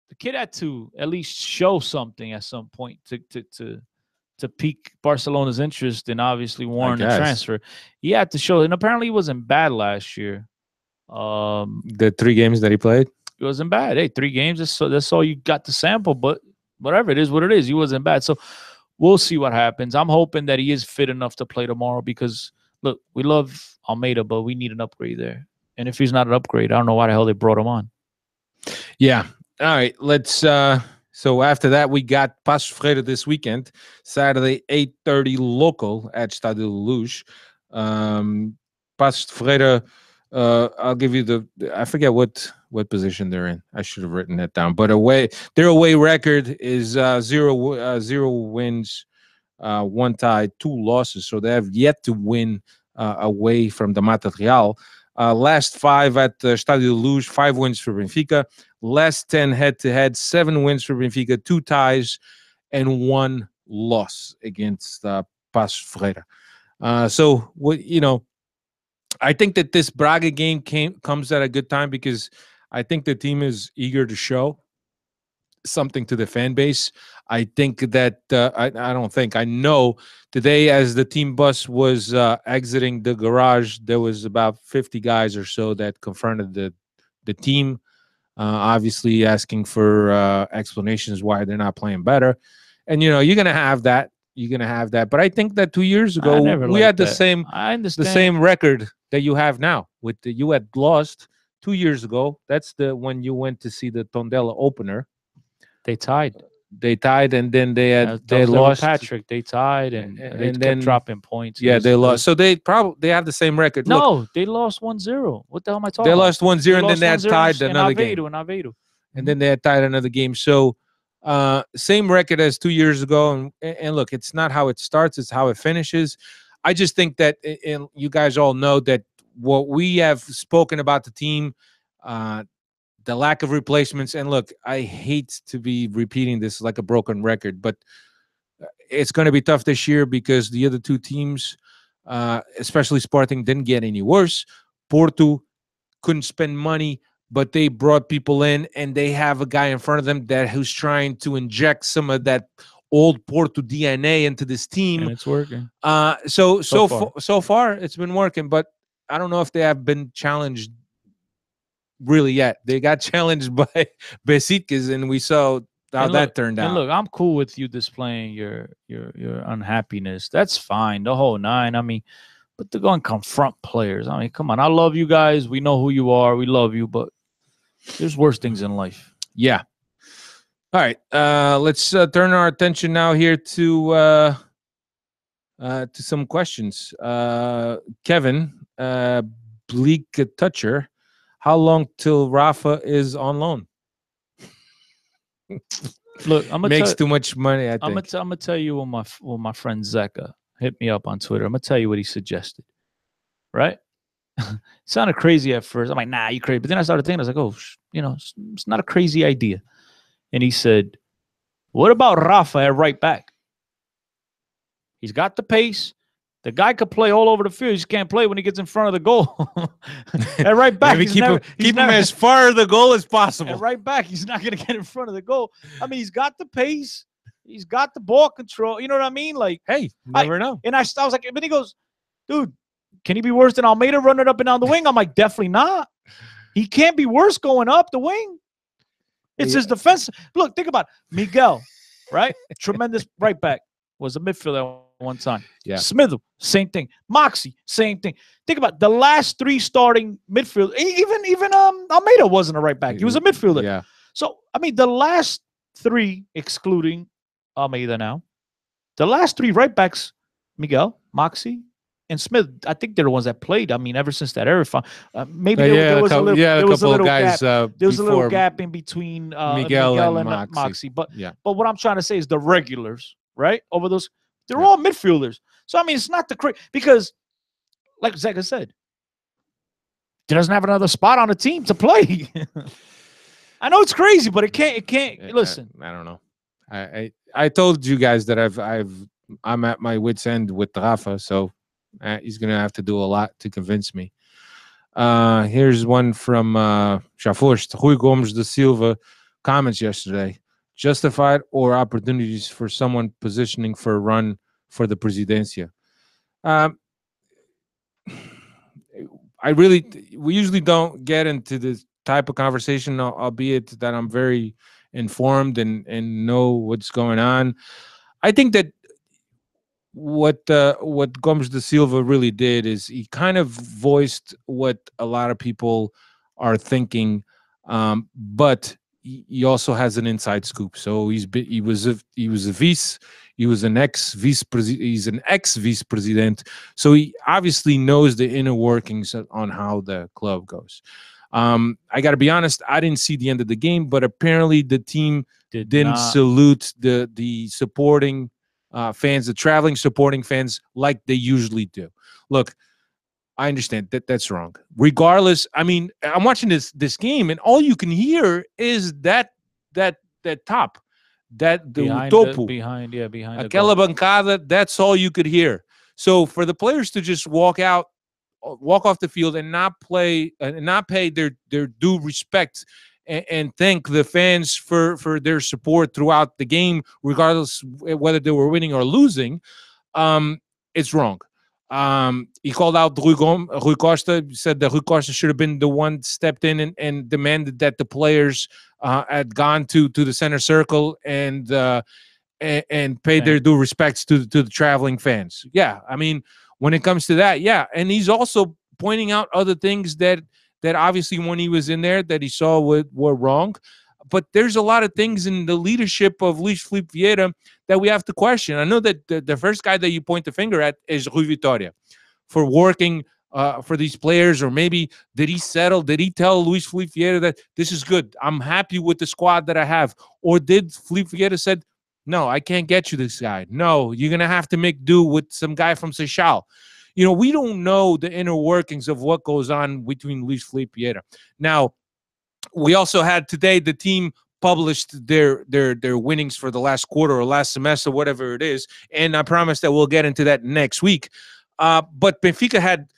the kid had to at least show something at some point to pique Barcelona's interest and obviously warrant a transfer. He had to show, and apparently he wasn't bad last year. The 3 games that he played, he wasn't bad. Hey, 3 games. That's all you got to sample. But whatever, it is what it is. He wasn't bad. So we'll see what happens. I'm hoping that he is fit enough to play tomorrow because, look, we love Almeida, but we need an upgrade there. And if he's not an upgrade, I don't know why the hell they brought him on. Yeah. All right. Let's. So after that, we got Paços Ferreira this weekend, Saturday, 8:30 local at Estádio Luz. Paços Ferreira. I'll give you I forget what position they're in. I should have written that down. But their away record is 0 wins, 1 tie, 2 losses. So they have yet to win away from the Mata Real. Last 5 at Estádio Luz, 5 wins for Benfica. Last 10 head-to-head, 7 wins for Benfica, 2 ties, and 1 loss against Paços Ferreira. So I think that this Braga game comes at a good time because I think the team is eager to show something to the fan base. I think that I know today as the team bus was exiting the garage, there was about 50 guys or so that confronted the team, obviously asking for explanations why they're not playing better. And you're gonna have that. But I think that 2 years ago we had the same record that you have now. You had lost 2 years ago. That's when you went to see the Tondela opener. They tied, and then they lost. Patrick, they tied, and they kept dropping points. Yeah, they lost. So they have the same record. No, Look, they lost 1-0. What the hell am I talking about? They lost 1-0, and then they had tied another game. And then they had tied another game. So same record as 2 years ago. And look, it's not how it starts; it's how it finishes. I just think that, and you guys all know that what we have spoken about the team, the lack of replacements. And look, I hate to be repeating this like a broken record, but it's going to be tough this year because the other 2 teams, especially Sporting, didn't get any worse. Porto couldn't spend money, but they brought people in, and they have a guy in front of them who's trying to inject some of that old Porto DNA into this team. And it's working. So far, it's been working, but I don't know if they have been challenged really yet. They got challenged by Besiktas, and we saw how that turned out. And look, I'm cool with you displaying your unhappiness. That's fine, the whole 9. I mean, but to go and confront players. I mean, come on. I love you guys. We know who you are. We love you, but there's worse things in life. Yeah. All right. Let's turn our attention now here to some questions. Kevin, Bleak Toucher, how long till Rafa is on loan? Look, I'm makes too much money. I think. I'm gonna tell you what my friend Zeka hit me up on Twitter. I'm gonna tell you what he suggested. Right? It sounded crazy at first. I'm like, nah, you crazy. But then I started thinking, I was like, oh, it's not a crazy idea. And he said, what about Rafa at right back? He's got the pace. The guy could play all over the field. He just can't play when he gets in front of the goal. At right back, keep him as far of the goal as possible. At right back, he's not going to get in front of the goal. I mean, he's got the pace. He's got the ball control. You know what I mean? Like, hey, never know. And I was like, but he goes, dude, can he be worse than Almeida running up and down the wing? I'm like, definitely not. He can't be worse going up the wing. It's his defense. Look, think about it. Miguel, right? Tremendous right back. Was a midfielder at one time. Yeah. Smithel, same thing. Moxie, same thing. Think about the last 3 starting midfielders. Even Almeida wasn't a right back. He was a midfielder. Yeah. So, I mean, the last 3, excluding Almeida now, The last 3 right backs, Miguel, Moxie, and Smith, I think they're the ones that played. I mean, ever since that era, maybe there was a little guys, gap. There was a little gap in between Miguel and Moxie. But yeah, but what I'm trying to say is the regulars, right? Over those, they're Yeah. all midfielders. So I mean, it's not because, like Zeka said, he doesn't have another spot on the team to play. I know it's crazy, but it can't. Listen, I don't know. I told you guys that I'm at my wit's end with Rafa, so he's gonna have to do a lot to convince me. Here's one from Chafurst. Rui Gomes da Silva comments yesterday: justified or opportunities for someone positioning for a run for the Presidencia. We usually don't get into this type of conversation, albeit that I'm very informed and know what's going on. I think that what Gomes da Silva really did is he kind of voiced what a lot of people are thinking, but he also has an inside scoop. So he's an ex vice president. So he obviously knows the inner workings on how the club goes. I got to be honest, I didn't see the end of the game, but apparently the team didn't salute the supporting fans, the traveling supporting fans, like they usually do. Look, I understand that's wrong. Regardless, I mean, I'm watching this game, and all you can hear is that top, that the topo behind aquela bancada. That's all you could hear. So for the players to just walk off the field and not play and not pay their due respect and thank the fans for their support throughout the game, regardless whether they were winning or losing, it's wrong. He called out Rui Costa, said that Rui Costa should have been the one stepped in and demanded that the players had gone to the center circle and paid their due respects to the traveling fans. Yeah, I mean, when it comes to that, yeah. And he's also pointing out other things that obviously when he was in there that he saw were wrong. But there's a lot of things in the leadership of Luis Felipe Vieira that we have to question. I know that the first guy that you point the finger at is Rui Vitória for working for these players, or maybe did he tell Luis Felipe Vieira that this is good, I'm happy with the squad that I have? Or did Felipe Vieira said, no, I can't get you this guy. No, you're going to have to make do with some guy from Seixal. You know, we don't know the inner workings of what goes on between Luis Felipe Vieira. Now, we also had today the team published their winnings for the last quarter or last semester, whatever it is, and I promise that we'll get into that next week. But Benfica had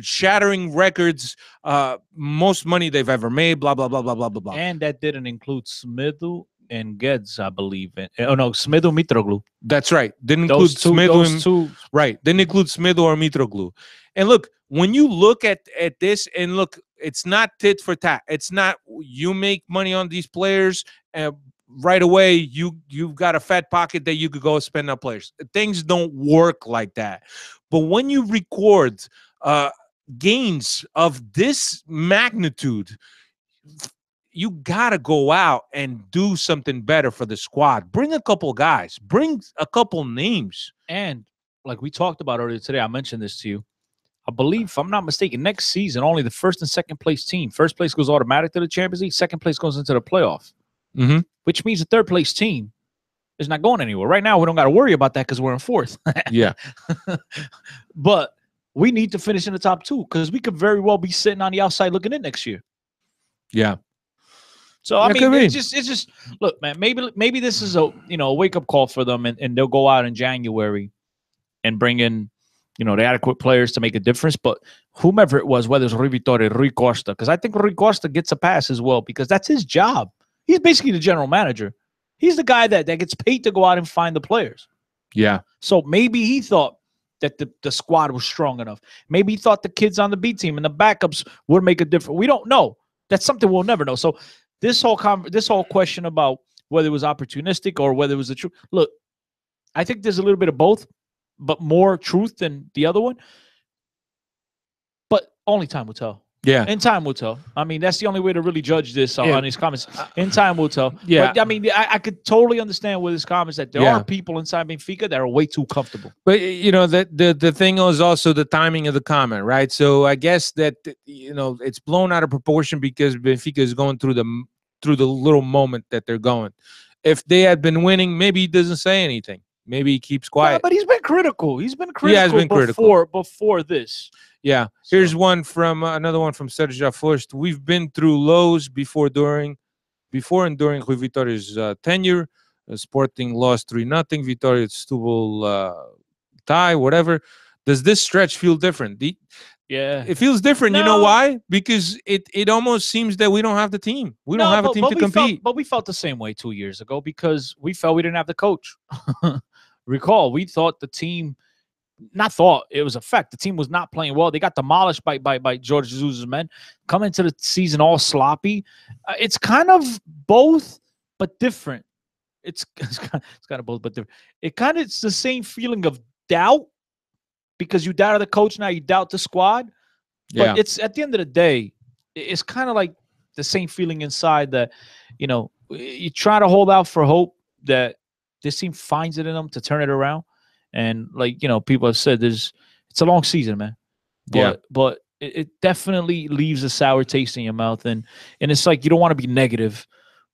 shattering records, most money they've ever made, blah, blah, blah, blah, blah, blah, blah. And that didn't include Smidu and Geds, I believe. Smidu Mitroglou. That's right. Didn't include Smidu. Right. Didn't include Smidu or Mitroglou. And look, when you look at this, and look, it's not tit for tat. It's not you make money on these players and right away you've got a fat pocket that you could go spend on players. Things don't work like that. But when you record gains of this magnitude, you got to go out and do something better for the squad. Bring a couple guys. Bring a couple names. And like we talked about earlier today, I mentioned this to you. I believe, if I'm not mistaken, next season, only the first and second place team. First place goes automatic to the Champions League. Second place goes into the playoff, which means the third place team is not going anywhere. Right now, we don't got to worry about that because we're in fourth. Yeah. But we need to finish in the top 2 because we could very well be sitting on the outside looking in next year. Yeah. So I mean, it's just look, man. Maybe this is a wake up call for them, and they'll go out in January and bring in the adequate players to make a difference. But whomever it was, whether it's Rui Vitória, Rui Costa, because I think Rui Costa gets a pass as well because that's his job. He's basically the general manager. He's the guy that gets paid to go out and find the players. Yeah. So maybe he thought that the squad was strong enough. Maybe he thought the kids on the B team and the backups would make a difference. We don't know. That's something we'll never know. So this whole question about whether it was opportunistic or whether it was the truth. Look, I think there's a little bit of both, but more truth than the other one. But only time will tell. Yeah. In time will tell. I mean, that's the only way to really judge this on his comments. In time will tell. Yeah. But I mean, I could totally understand with his comments that there Yeah. are people inside Benfica that are way too comfortable. But you know that the thing is also the timing of the comment, right? So I guess that it's blown out of proportion because Benfica is going through the little moment that they're going. If they had been winning, maybe he doesn't say anything. Maybe he keeps quiet. Yeah, but he's been critical. He's been critical. He has been critical before this. Yeah. So. Here's another one from Sergio Forst. We've been through lows before and during Rui Vitória's tenure. Sporting lost 3-0. Vitória Setúbal tie, whatever. Does this stretch feel different? Yeah, it feels different. No. You know why? Because it almost seems that we don't have the team. We don't have a team to compete. But we felt the same way 2 years ago because we felt we didn't have the coach. Recall, we thought the team. Not thought, it was a fact. The team was not playing well. They got demolished by Jorge Jesus' men. Coming into the season all sloppy. It's kind of both, but different. It's kind of both, but different. It's the same feeling of doubt because you doubted the coach. Now you doubt the squad. But it's at the end of the day, it's kind of like the same feeling inside that, you try to hold out for hope that this team finds it in them to turn it around. And people have said, it's a long season, man. But it definitely leaves a sour taste in your mouth, and it's like you don't want to be negative.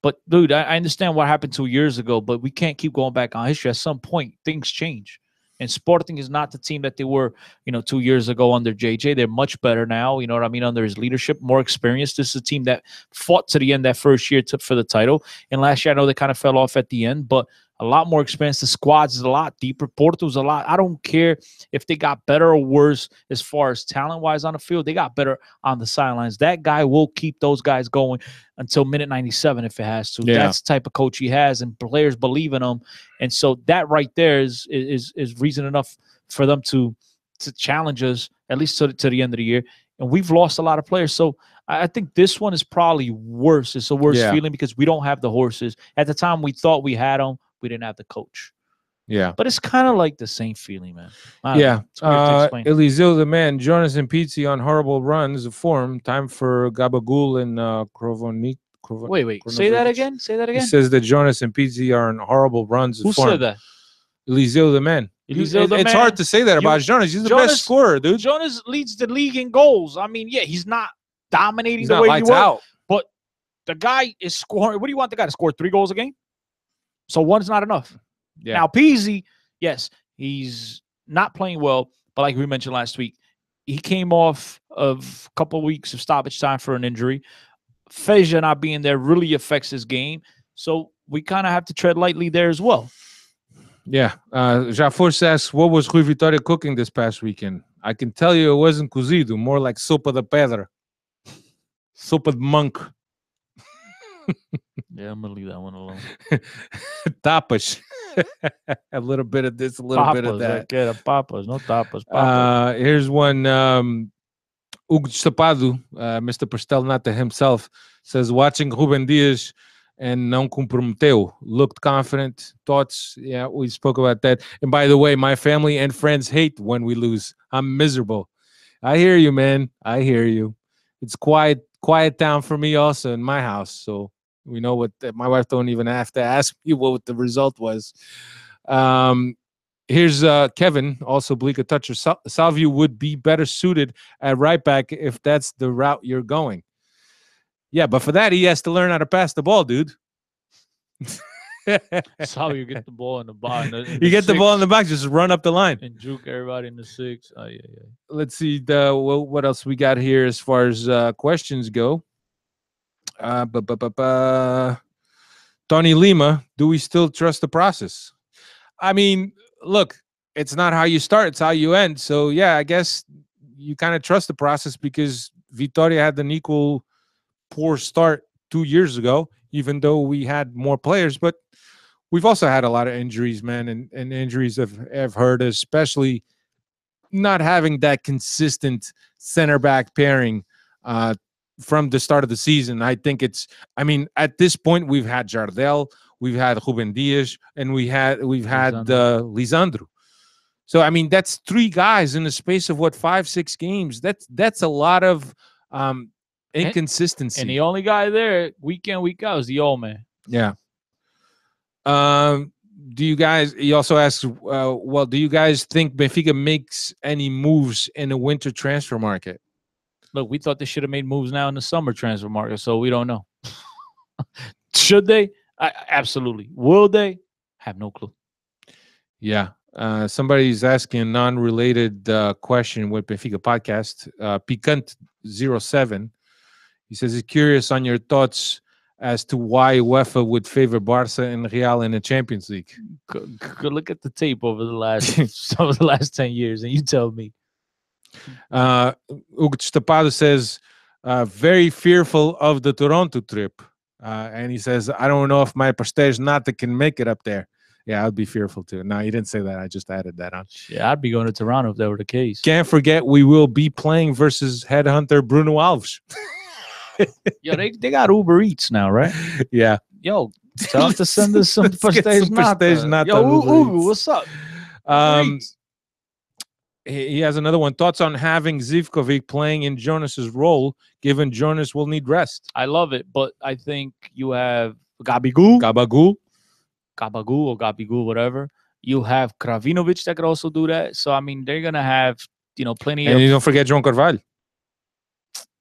But dude, I understand what happened 2 years ago, but we can't keep going back on history. At some point, things change, and Sporting is not the team that they were, 2 years ago under JJ. They're much better now. You know what I mean? Under his leadership, more experience. This is a team that fought to the end that first year for the title, and last year I know they kind of fell off at the end, but a lot more experience. The squads is a lot deeper. Porto's a lot. I don't care if they got better or worse as far as talent-wise on the field. They got better on the sidelines. That guy will keep those guys going until minute 97 if it has to. Yeah. That's the type of coach he has, and players believe in him. And so that right there is reason enough for them to challenge us, at least to the end of the year. And we've lost a lot of players. So I think this one is probably worse. It's a worse feeling because we don't have the horses. At the time, we thought we had them. We didn't have the coach. Yeah. But it's kind of like the same feeling, man. Yeah. Eliseo the man, Jonas and Pizzi on horrible runs of form. Time for Gabagool and Krovonik. Wait. Say that again. He says that Jonas and Pizzi are on horrible runs of form. Who said that? Eliseo the man. It's hard to say that about Jonas. He's the best scorer, dude. Jonas leads the league in goals. I mean, he's not dominating he's the not way lights you were. Out. But the guy is scoring. What do you want the guy to score? 3 goals a game? So one's not enough. Yeah. Now, Pizzi, yes, he's not playing well, but like we mentioned last week, he came off of a couple of weeks of stoppage time for an injury. Fejsa not being there really affects his game. So we kind of have to tread lightly there as well. Yeah. Jafor asks, what was Rui Vitória cooking this past weekend? I can tell you it wasn't cozido, more like sopa de pedra. Sopa de monk. Yeah, I'm going to leave that one alone. Tapas. A little bit of this, a little bit of that. Yeah, papas, no tapas. Here's one. Hugo Chapado, Mr. Pastelnata himself, says, watching Ruben Dias and não comprometeu. Looked confident. Thoughts? Yeah, we spoke about that. And by the way, my family and friends hate when we lose. I'm miserable. I hear you, man. I hear you. It's quiet down for me also in my house. So we know what my wife don't even have to ask me what the result was. Here's Kevin, also Blika toucher. Salvio would be better suited at right back if that's the route you're going. Yeah, but for that, he has to learn how to pass the ball, dude. Salvio, you get the ball in the box. You get the ball in the box, just run up the line. And juke everybody in the 6. Oh, yeah. Let's see what else we got here as far as questions go. Tony Lima, do we still trust the process? I mean, look, it's not how you start, it's how you end. So, yeah, I guess you kind of trust the process because Vitória had an equal poor start 2 years ago, even though we had more players. But we've also had a lot of injuries, man, and injuries have hurt us, especially not having that consistent center back pairing from the start of the season. I think at this point, we've had Jardel, we've had Ruben Dias, and we've had Lisandro. So, I mean, that's 3 guys in the space of 5-6 games. That's a lot of Inconsistency. And the only guy there, week in, week out, is the old man. Yeah. Do you guys? He also asks, well, do you guys think Benfica makes any moves in the winter transfer market? Look, we thought they should have made moves now in the summer transfer market, so we don't know. Should they? Absolutely. Will they? Have no clue. Yeah. Somebody's asking a non-related question with Benfica Podcast. Picant07. He says he's curious on your thoughts as to why UEFA would favor Barca and Real in the Champions League. Go look at the tape over the last 10 years, and you tell me. Hugo Destapado says, very fearful of the Toronto trip. And he says, I don't know if my Prestige Nata can make it up there. Yeah, I'd be fearful too. No, he didn't say that. I just added that on. Yeah, I'd be going to Toronto if that were the case. Can't forget we will be playing versus headhunter Bruno Alves. Yo, they got Uber Eats now, right? Yeah. Yo, tell them to send us some Prestige Nata. Yo, Uber, what's up? He has another one. Thoughts on having Zivkovic playing in Jonas's role, given Jonas will need rest? I love it, but I think you have Gabagol, whatever. You have Kravinovic that could also do that. So, I mean, they're going to have, plenty and you don't forget João Carvalho.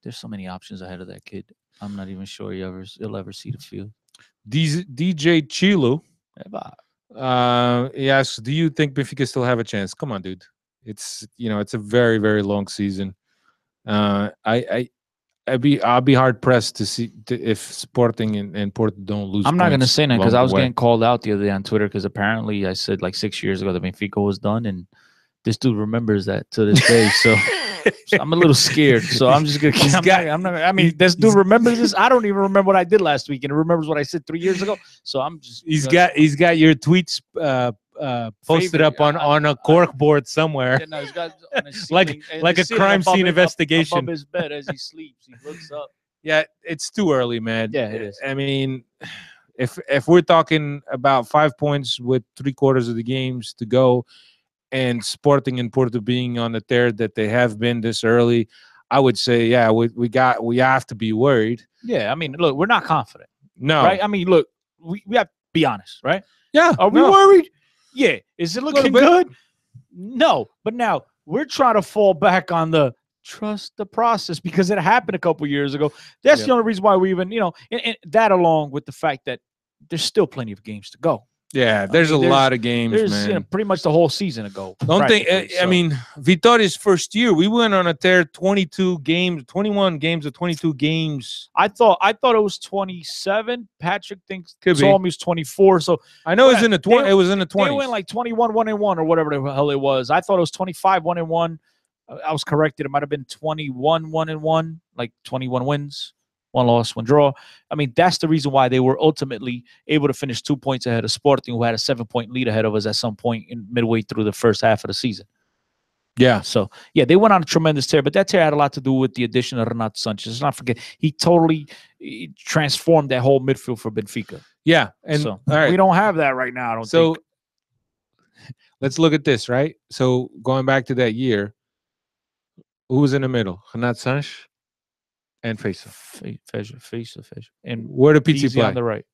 There's so many options ahead of that kid. I'm not even sure he'll ever see the field. DJ Chilu, he asks, do you think Benfica still have a chance? Come on, dude. It's it's a very, very long season. I'll be hard pressed to see if Sporting and Porto don't lose. I'm not going to say that because I was getting called out the other day on Twitter because apparently I said like 6 years ago that Benfica was done, and this dude remembers that to this day. So I'm a little scared. So I'm just gonna. This dude remembers this. I don't even remember what I did last week, and he remembers what I said 3 years ago. So I'm just. He's got your tweets posted up on a cork board somewhere. Yeah, no, he's got on his like a crime scene investigation above his bed as he sleeps. He looks up. Yeah, it's too early, man. Yeah, it is. I mean, if we're talking about 5 points with 3/4 of the games to go, and Sporting and Porto being on the tear that they have been this early, I would say, yeah, we have to be worried. Yeah, I mean, look, we're not confident. No, right? I mean, look, we have to be honest, right? Yeah, are we worried? Yeah. Is it looking good? No. But now we're trying to fall back on the trust the process because it happened a couple years ago. That's the only reason why we even, and that along with the fact that there's still plenty of games to go. Yeah, there's a lot of games, man. Pretty much the whole season ago. Don't think. I mean, Vitoria's first year, we went on a tear, 21 games of 22 games. I thought it was 27. Patrick thinks told me it was 24. So I know it was in the 20. It was in the 20s. They went like 21 1-1 or whatever the hell it was. I thought it was 25 1-1. I was corrected. It might have been 21 1-1, like 21 wins. 1 loss, 1 draw. I mean, that's the reason why they were ultimately able to finish 2 points ahead of Sporting, who had a 7-point lead ahead of us at some point in midway through the first half of the season. Yeah. So, yeah, they went on a tremendous tear, but that tear had a lot to do with the addition of Renato Sanchez. Let's not forget, he totally transformed that whole midfield for Benfica. Yeah. And so, we don't have that right now, I don't think. Let's look at this, right? So, going back to that year, who was in the middle? Renato Sanchez? And Fejsa. And where did Pizzi play? On the right.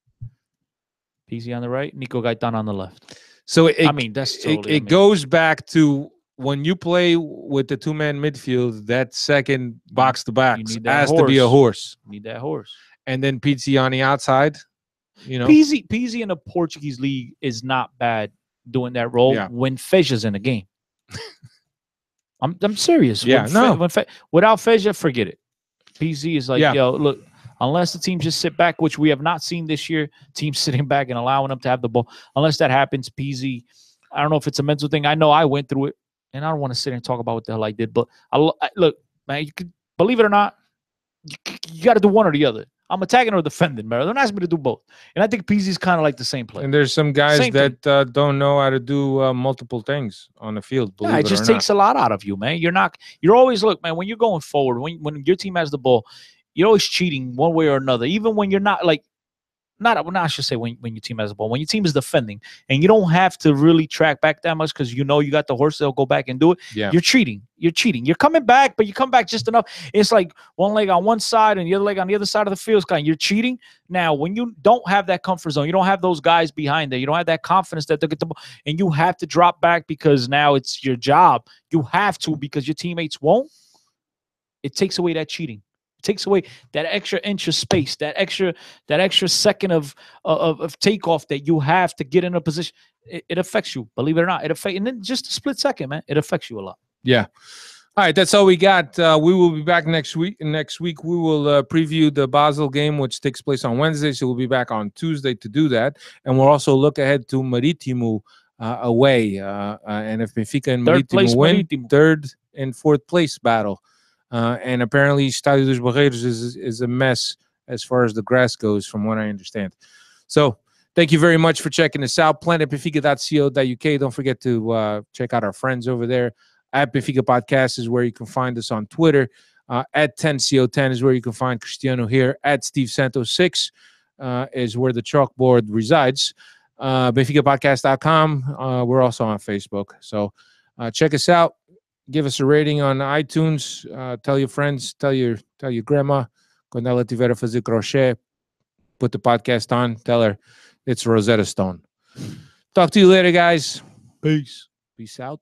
Pizzi on the right, Nico Gaitan on the left. So that's totally it goes back to when you play with the 2-man midfield, that second box to box has to be a horse. You need that horse. And then Pizzi on the outside. Pizzi in the Portuguese league is not bad doing that role when Fejsa's in the game. I'm serious. Yeah, without Fejsa, forget it. PZ is like, yo, look, unless the team just sit back, which we have not seen this year, teams sitting back and allowing them to have the ball. Unless that happens, PZ, I don't know if it's a mental thing. I know I went through it, and I don't want to sit here and talk about what the hell I did. But look, man, you could believe it or not, you got to do one or the other. I'm attacking or defending, man. Don't ask me to do both. And I think PZ is kind of like the same player. And there's some guys that don't know how to do multiple things on the field. Yeah, it just takes a lot out of you, man. You're always, look, man, when you're going forward, when your team has the ball, you're always cheating one way or another. Even when you're not, like, not I should say when your team has the ball, when your team is defending, and you don't have to really track back that much because you know you got the horse that'll go back and do it. Yeah. You're cheating. You're coming back, but you come back just enough. It's like one leg on one side and the other leg on the other side of the field. You're cheating. Now, when you don't have that comfort zone, you don't have those guys behind there, you don't have that confidence that they'll get the ball, and you have to drop back because now it's your job. You have to because your teammates won't. It takes away that cheating. It takes away that extra inch of space, that extra second of takeoff that you have to get in a position. It affects you, believe it or not. It affects, and then just a split second, man. It affects you a lot. Yeah. All right, that's all we got. We will be back next week. And next week we will preview the Basel game, which takes place on Wednesday. So we'll be back on Tuesday to do that, and we'll also look ahead to Marítimo away. And if Benfica and Marítimo win, third and fourth place battle. And apparently, Estádio dos Barreiros is a mess as far as the grass goes, from what I understand. So, thank you very much for checking us out. planetbenfica.co.uk. Don't forget to check out our friends over there. At Benfica Podcast is where you can find us on Twitter. At 10CO10 is where you can find Cristiano here. At Steve Santos 6 is where the chalkboard resides. BenficaPodcast.com. We're also on Facebook. So, check us out. Give us a rating on iTunes. Tell your friends. Tell your grandma. Quando ela tiver a fazer crochet, put the podcast on. Tell her it's Rosetta Stone. Talk to you later, guys. Peace. Peace out.